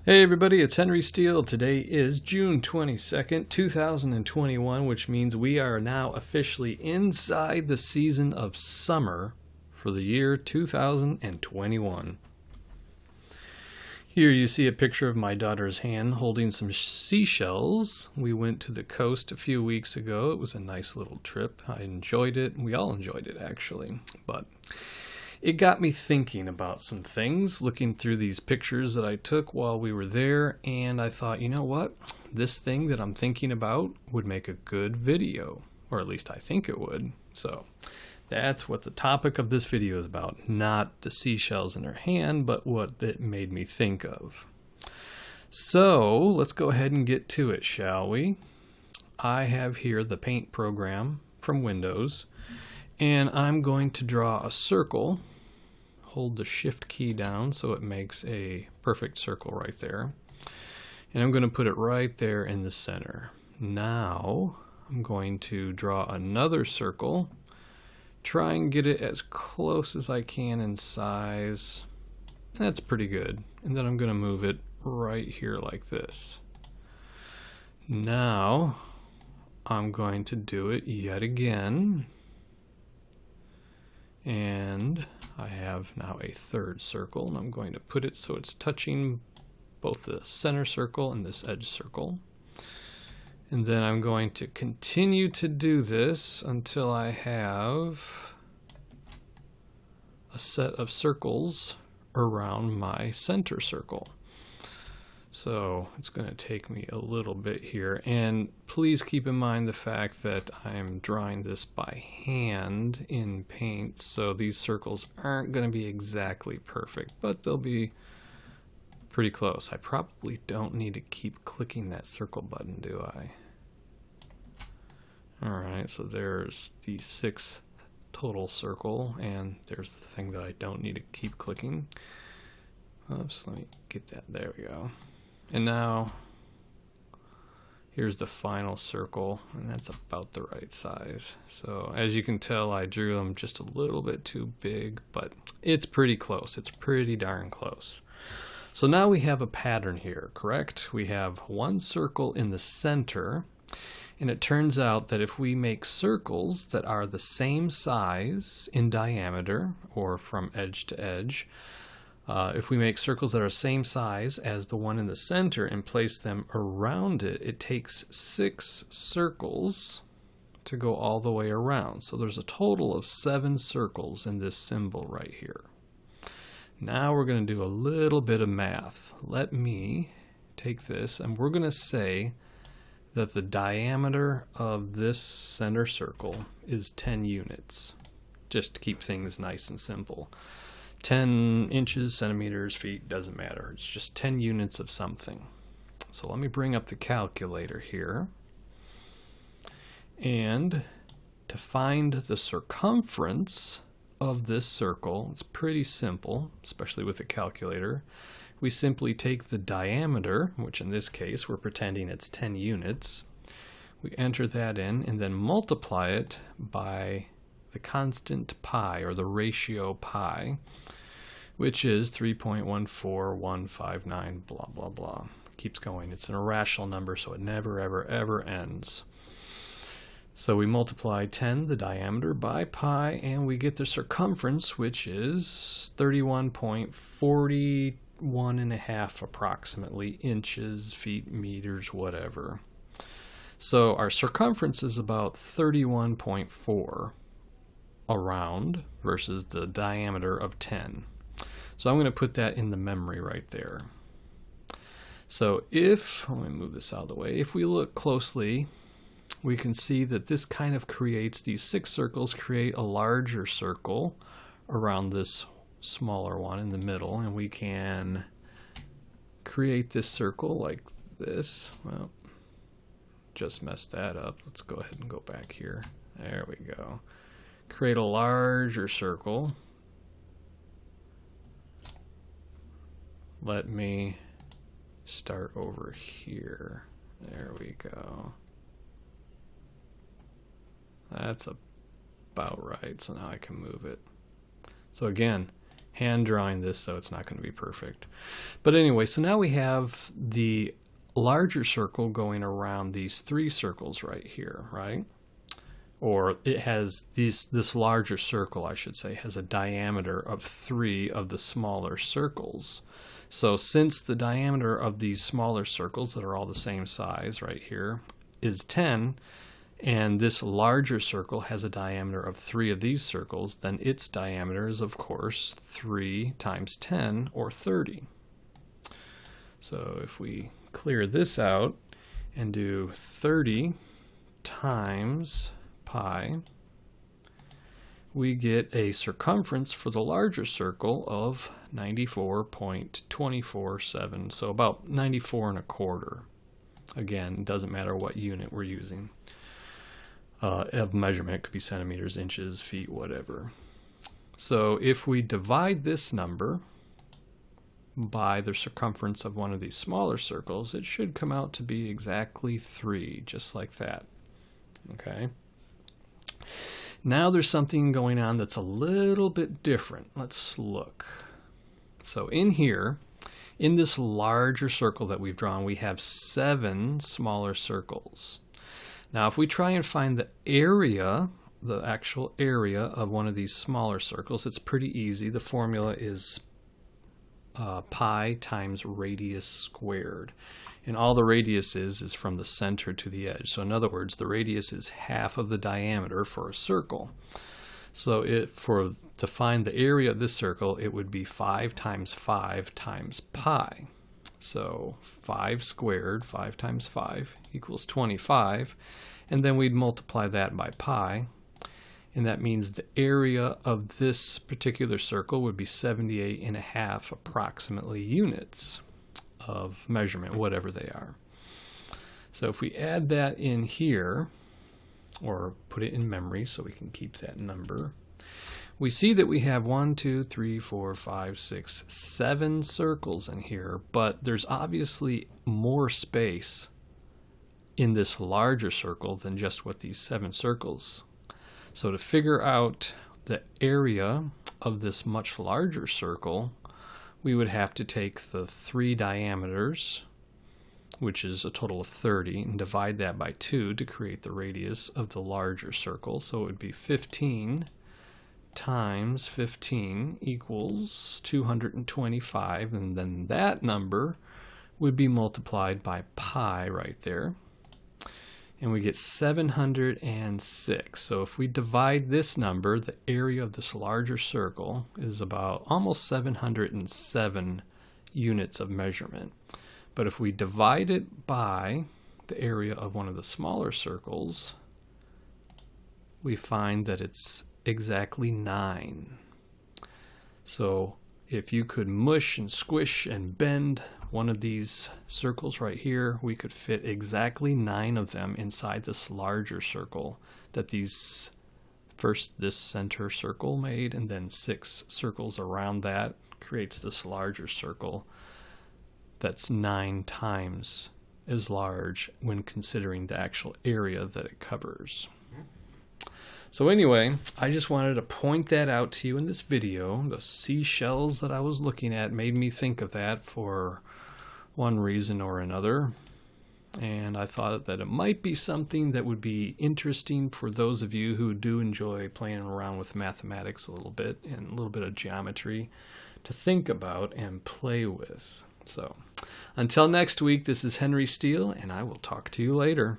Hey everybody, it's hwsteele. Today is June 22nd, 2021, which means we are now officially inside the season of summer for the year 2021. Here you see a picture of my daughter's hand holding some seashells. We went to the coast a few weeks ago. It was a nice little trip. I enjoyed it. We all enjoyed it actually, but it got me thinking about some things, looking through these pictures that I took while we were there, and I thought, you know what? This thing that I'm thinking about would make a good video, or at least I think it would. So that's what the topic of this video is about, not the seashells in her hand, but what it made me think of. So let's go ahead and get to it, shall we? I have here the paint program from Windows, and I'm going to draw a circle. Hold the shift key down so it makes a perfect circle right there. And I'm going to put it right there in the center. Now I'm going to draw another circle. Try and get it as close as I can in size. That's pretty good. And then I'm going to move it right here like this. Now I'm going to do it yet again. And I have now a third circle, and I'm going to put it so it's touching both the center circle and this edge circle. And then I'm going to continue to do this until I have a set of circles around my center circle. So it's going to take me a little bit here, and please keep in mind the fact that I'm drawing this by hand in paint, so these circles aren't going to be exactly perfect, but they'll be pretty close. I probably don't need to keep clicking that circle button, do I? Alright, so there's the sixth total circle, and there's the thing that I don't need to keep clicking. Oops, let me get that. There we go. And now here's the final circle, and that's about the right size. So as you can tell, I drew them just a little bit too big, but it's pretty close. It's pretty darn close. So now we have a pattern here, correct? We have one circle in the center, and it turns out that if we make circles that are the same size in diameter, or from edge to edge, if we make circles that are same size as the one in the center and place them around it, it takes 6 circles to go all the way around. So there's a total of 7 circles in this symbol right here. Now we're going to do a little bit of math. Let me take this, and we're going to say that the diameter of this center circle is 10 units, just to keep things nice and simple. 10 inches, centimeters, feet, doesn't matter. It's just 10 units of something. So let me bring up the calculator here. And to find the circumference of this circle, it's pretty simple, especially with a calculator. We simply take the diameter, which in this case we're pretending it's 10 units. We enter that in and then multiply it by the constant pi, or the ratio pi, which is 3.14159, blah, blah, blah. Keeps going. It's an irrational number, so it never, ever, ever ends. So we multiply 10, the diameter, by pi, and we get the circumference, which is 31.41½ approximately, inches, feet, meters, whatever. So our circumference is about 31.4 around versus the diameter of 10. So I'm going to put that in the memory right there. So let me move this out of the way. If we look closely, we can see that this kind of creates, these 6 circles create a larger circle around this smaller one in the middle, and we can create this circle like this. Well, just messed that up. Let's go ahead and go back here. There we go. Create a larger circle. Let me start over here. There we go. That's about right. So now I can move it. So again, hand drawing this, so it's not going to be perfect. But anyway, so now we have the larger circle going around these 3 circles right here, right? Or it has this larger circle, I should say, has a diameter of 3 of the smaller circles. So since the diameter of these smaller circles that are all the same size right here is 10, and this larger circle has a diameter of 3 of these circles, then its diameter is, of course, 3 times 10, or 30. So if we clear this out and do 30 times pi, we get a circumference for the larger circle of 94.247, so about 94 1/4. Again, it doesn't matter what unit we're using of measurement. It could be centimeters, inches, feet, whatever. So if we divide this number by the circumference of one of these smaller circles, it should come out to be exactly 3, just like that. Okay. Now there's something going on that's a little bit different. Let's look. So in here, in this larger circle that we've drawn, we have 7 smaller circles. Now if we try and find the area, the actual area of one of these smaller circles, it's pretty easy. The formula is pi times radius squared. And all the radius is from the center to the edge. So in other words, the radius is half of the diameter for a circle. So to find the area of this circle, it would be 5 times 5 times pi. So 5 squared, 5 times 5 equals 25. And then we'd multiply that by pi. And that means the area of this particular circle would be 78.5 approximately units of measurement, whatever they are. So if we add that in here, or put it in memory so we can keep that number, we see that we have 1, 2, 3, 4, 5, 6, 7 circles in here, but there's obviously more space in this larger circle than just what these 7 circles. So to figure out the area of this much larger circle, we would have to take the 3 diameters, which is a total of 30, and divide that by 2 to create the radius of the larger circle. So it would be 15 times 15 equals 225, and then that number would be multiplied by pi right there. And we get 706. So if we divide this number, the area of this larger circle is about almost 707 units of measurement. But if we divide it by the area of one of the smaller circles, we find that it's exactly 9. So if you could mush and squish and bend one of these circles right here, we could fit exactly 9 of them inside this larger circle that this center circle made, and then 6 circles around that creates this larger circle that's 9 times as large when considering the actual area that it covers. So anyway, I just wanted to point that out to you in this video. The seashells that I was looking at made me think of that for one reason or another. And I thought that it might be something that would be interesting for those of you who do enjoy playing around with mathematics a little bit and a little bit of geometry to think about and play with. So until next week, this is hwsteele, and I will talk to you later.